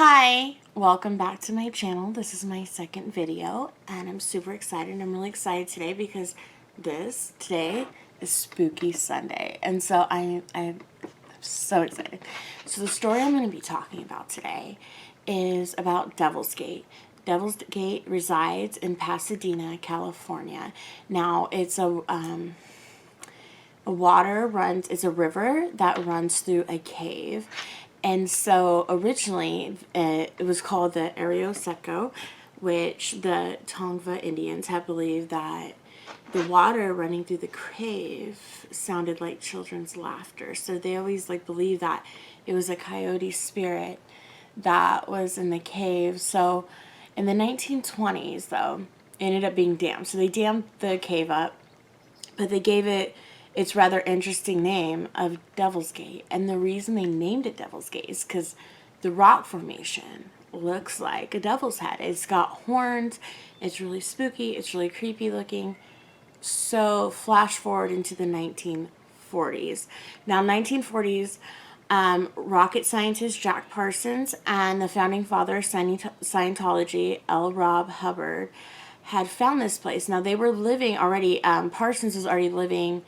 Hi, welcome back to my channel. This is my second video and I'm super excited. I'm really excited today because today is Spooky Sunday, and so I'm so excited. So the story I'm going to be talking about today is about Devil's Gate. Devil's Gate resides in Pasadena, California. Now it's it's a river that runs through a cave. And so originally it was called the Arroyo Seco, which the Tongva Indians had believed that the water running through the cave sounded like children's laughter. So they always believed that it was a coyote spirit that was in the cave. So in the 1920s, though, it ended up being dammed. So they dammed the cave up, but they gave it its rather interesting name of Devil's Gate. And the reason they named it Devil's Gate is because the rock formation looks like a devil's head. It's got horns, it's really spooky, it's really creepy looking. So flash forward into the 1940s. Now, 1940s, rocket scientist Jack Parsons and the founding father of Scientology, L. Rob Hubbard, had found this place. Now, they were living already, Parsons was already living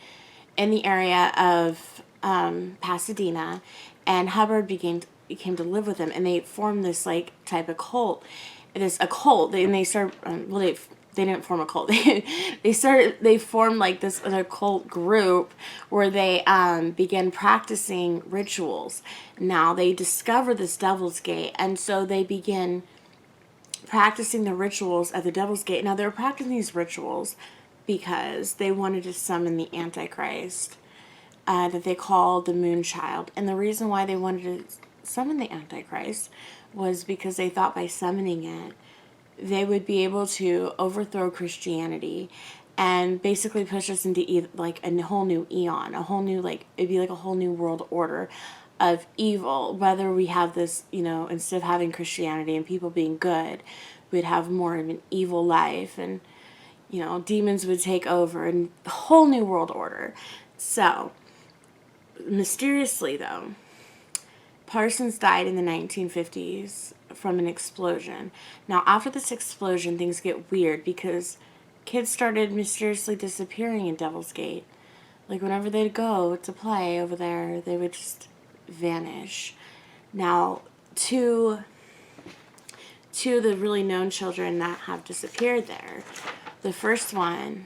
in the area of Pasadena, and Hubbard came to live with him, and they formed this type of cult. A cult, and they started. They didn't form a cult. They formed this other cult group where they began practicing rituals. Now they discovered this Devil's Gate, and so they began practicing the rituals at the Devil's Gate. Now they were practicing these rituals because they wanted to summon the Antichrist, that they called the Moonchild. And the reason why they wanted to summon the Antichrist was because they thought by summoning it, they would be able to overthrow Christianity and basically push us into a whole new eon, a whole new, it'd be like a whole new world order of evil. Whether we have this, instead of having Christianity and people being good, we'd have more of an evil life, and demons would take over, and a whole new world order. So, mysteriously though, Parsons died in the 1950s from an explosion. Now, after this explosion, things get weird because kids started mysteriously disappearing in Devil's Gate. Whenever they'd go to play over there, they would just vanish. Now, two of the really known children that have disappeared there. The first one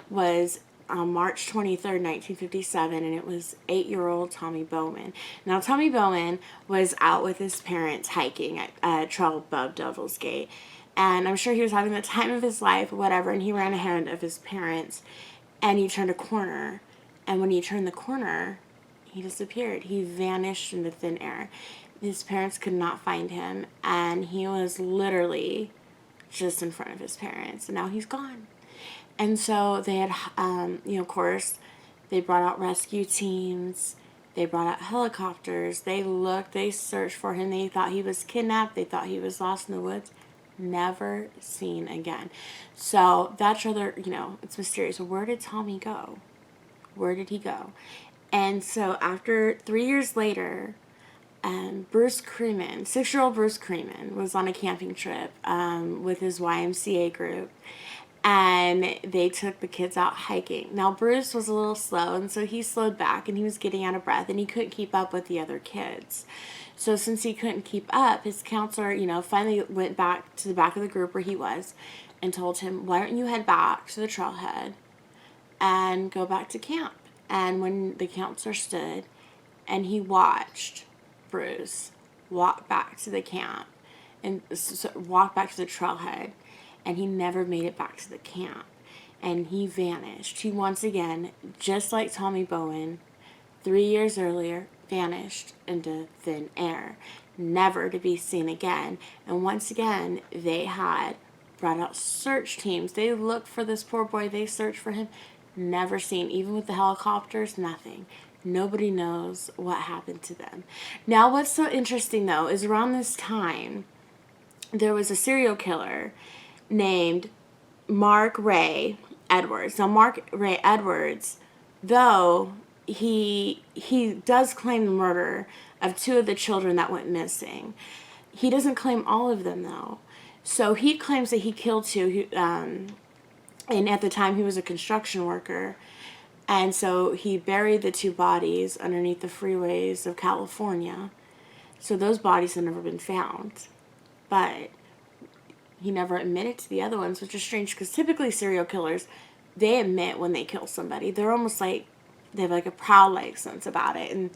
was on March 23rd, 1957, and it was 8-year-old Tommy Bowman. Now, Tommy Bowman was out with his parents hiking at a trail above Devil's Gate, and I'm sure he was having the time of his life, whatever, and he ran ahead of his parents, and he turned a corner, and when he turned the corner, he disappeared. He vanished into thin air. His parents could not find him, and he was literally just in front of his parents, and now he's gone. And so they had, of course, they brought out rescue teams, they brought out helicopters, they searched for him, they thought he was kidnapped, they thought he was lost in the woods, never seen again. So that's rather, it's mysterious. Where did Tommy go? Where did he go? And so after 3 years later, Bruce Creeman, 6-year-old Bruce Creeman, was on a camping trip with his YMCA group, and they took the kids out hiking. Now, Bruce was a little slow, and so he slowed back, and he was getting out of breath, and he couldn't keep up with the other kids. So since he couldn't keep up, his counselor, finally went back to the back of the group where he was and told him, why don't you head back to the trailhead and go back to camp? And when the counselor stood and he watched Bruce walk back to the camp and walk back to the trailhead, and he never made it back to the camp, and he vanished. He once again, just like Tommy Bowen 3 years earlier, vanished into thin air, never to be seen again. And once again, they had brought out search teams. They looked for this poor boy, they searched for him, never seen. Even with the helicopters, nothing. Nobody knows what happened to them. Now, what's so interesting, though, is around this time, there was a serial killer named Mark Ray Edwards. Now, Mark Ray Edwards, though he does claim the murder of 2 of the children that went missing, He doesn't claim all of them, though. So he claims that he killed two, and at the time he was a construction worker. And so he buried the two bodies underneath the freeways of California. So those bodies have never been found. But he never admitted to the other ones, which is strange because typically serial killers, they admit when they kill somebody. They're almost like, they have like a proud like sense about it. And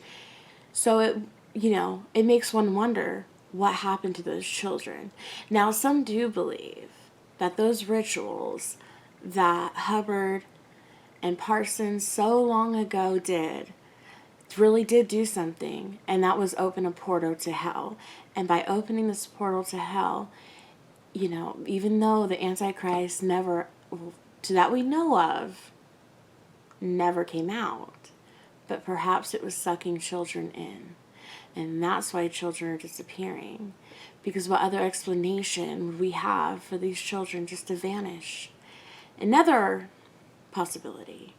so it, it makes one wonder what happened to those children. Now, some do believe that those rituals that Hubbard and Parsons so long ago really did do something, and that was open a portal to hell. And by opening this portal to hell, even though the Antichrist never, that we know of, never came out, but perhaps it was sucking children in. And that's why children are disappearing. Because what other explanation would we have for these children just to vanish? Another possibility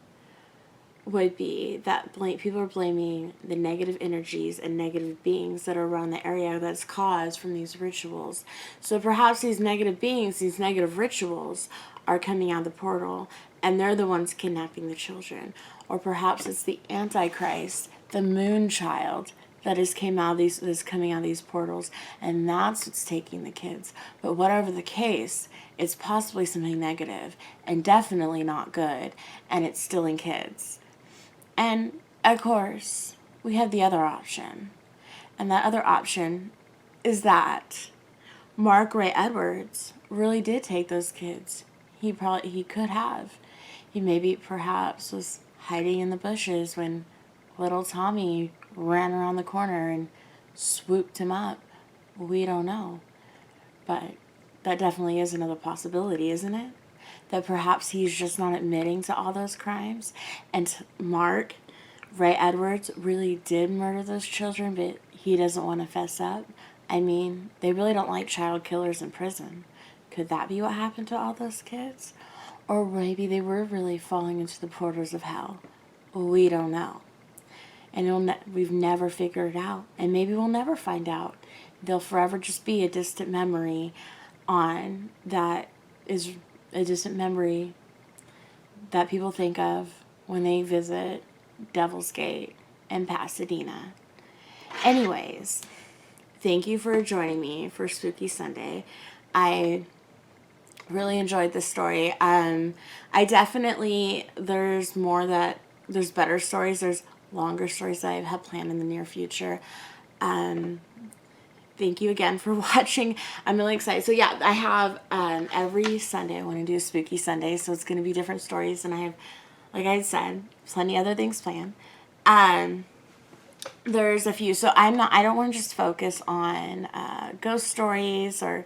would be that people are blaming the negative energies and negative beings that are around the area that's caused from these rituals. So perhaps these negative beings, these negative rituals, are coming out of the portal, and they're the ones kidnapping the children. Or perhaps it's the Antichrist, the moon child, that is coming out of these portals, and that's what's taking the kids. But whatever the case, it's possibly something negative and definitely not good, and it's stealing kids. And of course, we have the other option, and that other option is that Mark Ray Edwards really did take those kids. He could have. He perhaps was hiding in the bushes when little Tommy ran around the corner and swooped him up. We don't know. But that definitely is another possibility, isn't it? That perhaps he's just not admitting to all those crimes. And Mark Ray Edwards really did murder those children, but he doesn't want to fess up. I mean, they really don't like child killers in prison. Could that be what happened to all those kids? Or maybe they were really falling into the portals of hell. We don't know. And we've never figured it out. And maybe we'll never find out. They'll forever just be a distant memory that people think of when they visit Devil's Gate in Pasadena. Anyways, thank you for joining me for Spooky Sunday. I really enjoyed this story. There's better stories. There's longer stories that I have planned in the near future. Thank you again for watching. I'm really excited. So yeah, I have every Sunday I want to do a Spooky Sunday, so it's going to be different stories, and I have, like I said, plenty other things planned. There's a few, so I don't want to just focus on ghost stories or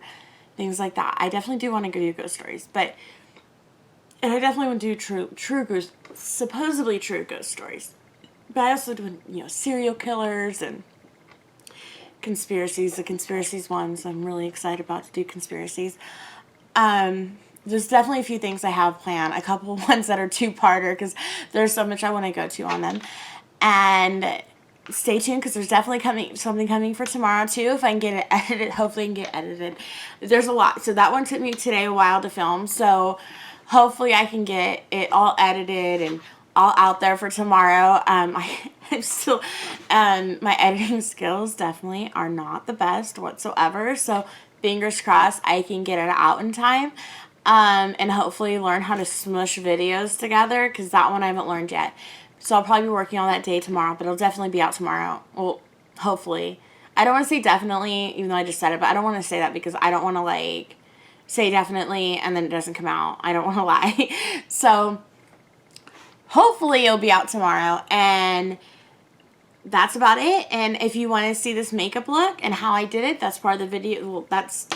things like that. I definitely do want to do ghost stories, and I definitely want to do supposedly true ghost stories. But I also do, serial killers and conspiracies. The conspiracies ones, I'm really excited about to do conspiracies. There's definitely a few things I have planned. A couple ones that are two-parter because there's so much I want to go to on them. And stay tuned because there's definitely something coming for tomorrow too. If I can get it edited, hopefully I can get edited. There's a lot. So that one took me today a while to film. So hopefully I can get it all edited and all out there for tomorrow. I'm still, my editing skills definitely are not the best whatsoever. So fingers crossed I can get it out in time. And hopefully learn how to smush videos together because that one I haven't learned yet. So I'll probably be working on that day tomorrow, but it'll definitely be out tomorrow. Well, hopefully. I don't want to say definitely, even though I just said it, but I don't want to say that because I don't want to say definitely and then it doesn't come out. I don't want to lie. So hopefully it'll be out tomorrow, and that's about it. And if you want to see this makeup look and how I did it, that's part of the video. Well, that's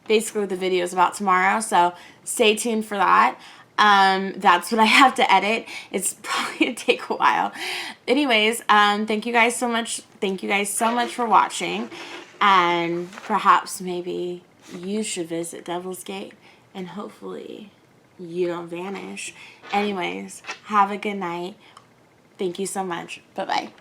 basically what the video is about tomorrow, so stay tuned for that. That's what I have to edit. It's probably going to take a while. Anyways, thank you guys so much. Thank you guys so much for watching, and perhaps maybe you should visit Devil's Gate, and hopefully you don't vanish. Anyways, have a good night. Thank you so much. Bye-bye.